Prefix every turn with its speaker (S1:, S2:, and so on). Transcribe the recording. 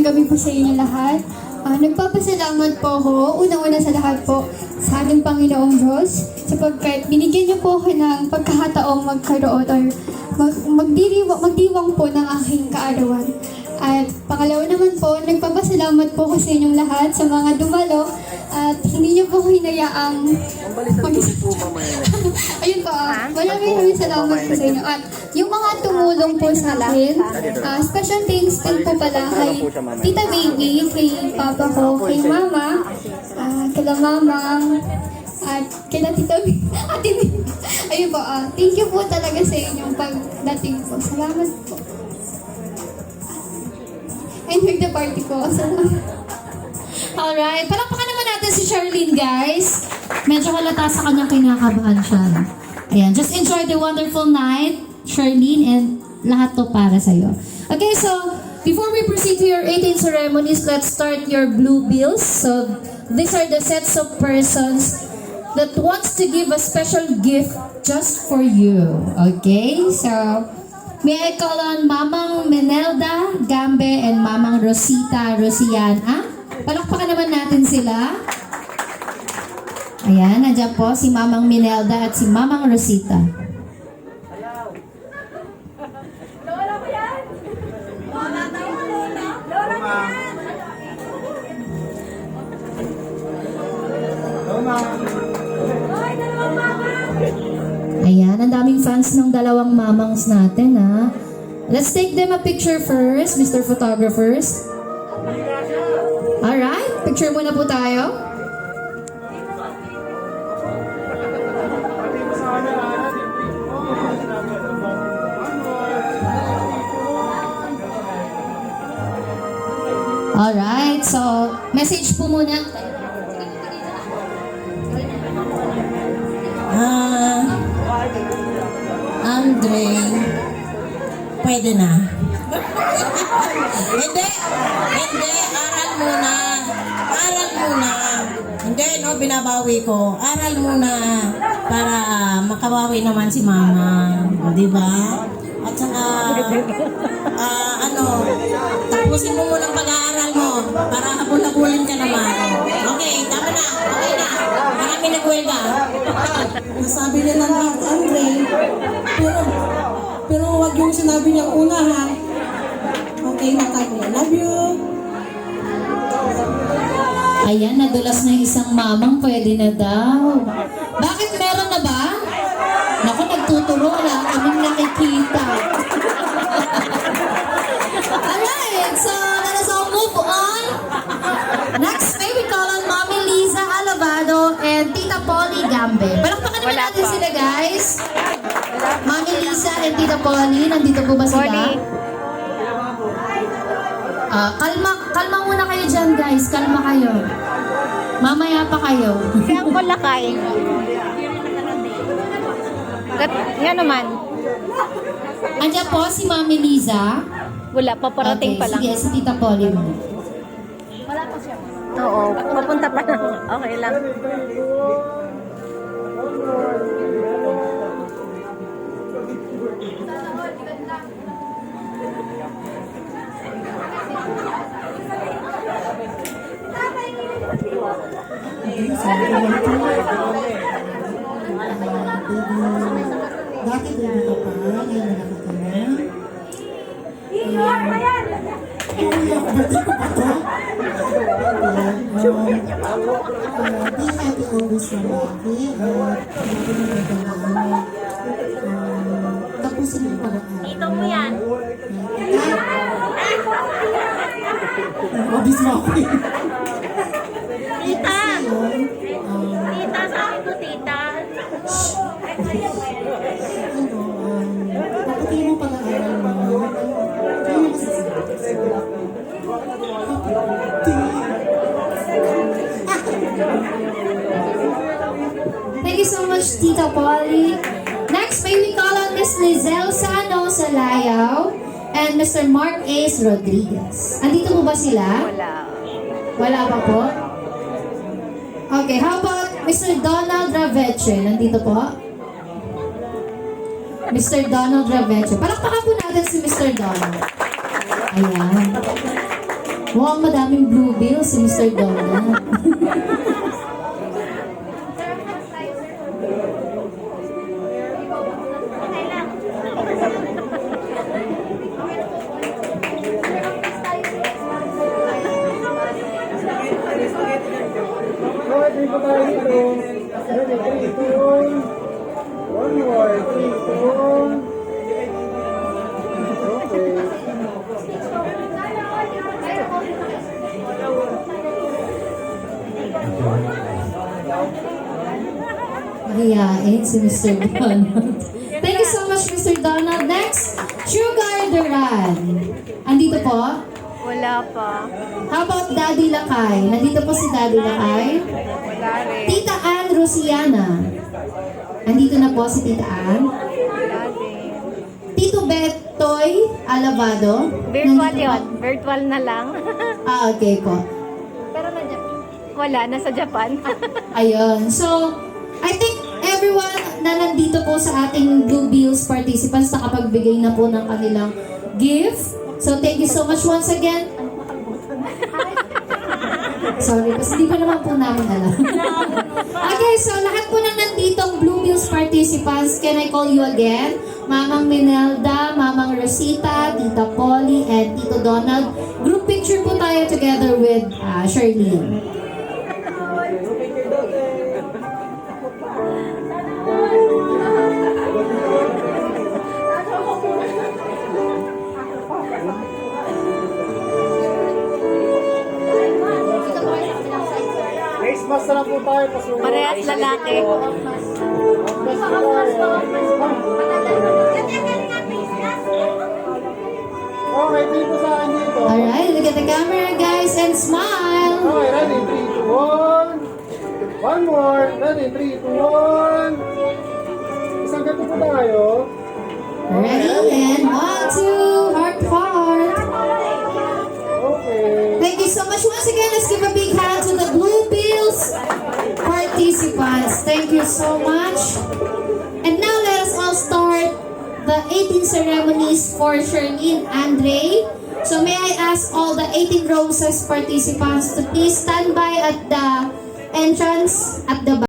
S1: magandang gabi po sa inyo lahat. Nagpapasalamat po ako, unang-una sa lahat po, sa ating Panginoong Diyos, sapagkat binigyan niyo po ako ng pagkakataong magkaroon or magdiwang po ng aking kaarawan. At pangalawa naman po, nagpapasalamat po ako sa inyong lahat, sa mga dumalo, at hindi niyo po hinayaang ayun po, maraming salamat po sa inyo. At yung mga tumulong po sa akin, special thanks din po pala kay Tita Baby, kay Papa ko, kay Mama, kila Mamang, at kila Tita Ate ayun po, thank you po talaga sa inyong pagdating po. Salamat po. Enjoy the party po.
S2: Alright, palakpakan naman natin si Charlene, guys. Medyo halata sa kanyang kinakabahan siya. Ayan, just enjoy the wonderful night, Charlene, and lahat to para sa'yo. Okay, so, before we proceed to your 18 ceremonies, let's start your blue bills. So, these are the sets of persons that wants to give a special gift just for you. Okay, so, may I call on Mamang Menelda Gambe and Mamang Rosita Rosiana. Palakpakan naman natin sila. Ayan, nandiyan po si Mamang Menelda at si Mamang Rosita.
S3: Lola ko yan! Lola tayo! Lola ko yan! Hoy, dalawang mama!
S2: Ayan, ang daming fans ng dalawang mamangs natin, ha. Let's take them a picture first, Mr. Photographers. Alright, picture muna po tayo. Alright, so message po muna.
S4: Andre, pwede na. Hindi, aral muna. Aral muna. Hindi, no, binabawi ko. Aral muna para makabawi naman si mama. O, di ba? At saka, tapusin mo muna ang pag-aaral mo para habol-habulin ka naman. Okay, tama na. Okay na. Marami nagwelga.
S5: Nasabi niya ng lahat, Andre. Pero wag yung sinabi niya una, ha? Okay na tayo. Love you.
S2: Ayan, nadulas na yung isang mamang, pwede na daw. Bakit meron na ba? Naku, nagtuturo, wala kaming nakikita. Alright, so let us all move on. Next, may we call on Mami Liza Alabado and Tita Polly Gambe. Palakpakan naman natin sila, guys. Mami Liza and Tita Polly, nandito po ba sila? Kalma muna kayo dyan, guys. Kalma kayo. Mamaya pa kayo.
S3: Si Uncle Lakay. Nga naman.
S2: Andiyan po si Mami Liza.
S3: Wala, paparating pa lang.
S2: Sige, si Tita Polly mo.
S3: Oo, papunta pa lang. Okay lang.
S5: Dati baby ka pa, ngayon malaki ka na. Birthday ko pa to? Be happy always na lagi. Tapusin mo pala.
S3: Ito mo yan.
S5: Obis mo ako eh.
S3: Tita! Tita, sa akin ko, tita.
S5: Papatuloy mo pala aral mo. Kaya mo masasabi.
S2: Thank you so much, Tita Polly. Next, may we call on Miss Lizelle Sano Salayaw and Mr. Mark Ace Rodriguez. Andito po ba sila?
S3: Wala.
S2: Wala pa po? Okay, how about Mr. Donald Raveche? Nandito po? Mr. Donald Raveche. Palakpakan po natin si Mr. Donald. Ayan. Mukhang madaming blue bills si Mr. Donna.
S6: Okay, dito tayo dito. Ready, 3, 2, 1. One more, 3, 2, 1. Okay.
S2: Mahihain si Mr. Donald. Thank you so much, Mr. Donald. Next, Sugar Duran. Andito po.
S3: Wala pa.
S2: How about Daddy Lakay? Nandito po si Daddy Lakay.
S3: Wala rin.
S2: Tita Ann Rosiana. Andito na po si Tita Ann.
S3: Wala din.
S2: Tito Betoy Alabado.
S3: Virtual
S2: Nandito
S3: yun.
S2: po.
S3: Virtual na lang.
S2: Okay po.
S3: Pero wala, nasa Japan.
S2: Ayun. So, I think everyone na nandito po sa ating Blue Bills participants nakapagbigay na po ng kanilang gift. So, thank you so much once again. Sorry, kasi di pa naman po namin alam. Okay, so lahat po ng nanditong Blue Bills participants, can I call you again? Mamang Minelda, Mamang Rosita, Tita Polly, and Tito Donald. Group picture po tayo together with Charlene.
S6: Face mask na lang po tayo.
S3: Parehas lalaki.
S6: Okay, dito sa akin dito.
S2: Alright, look at the camera guys and smile!
S6: Okay, ready, 3, 2, 1. One more. Ready, 3, 2, 1. Isang gato po tayo.
S2: Ready? And 1, 2, heart, heart!
S6: Okay.
S2: Thank you so much. Once again, let's give a big hand to the Blue Bills participants. Thank you so much. And now let us all start the 18 ceremonies for Charlene Andre. So may I ask all the 18 Roses participants to please stand by at the entrance at the back.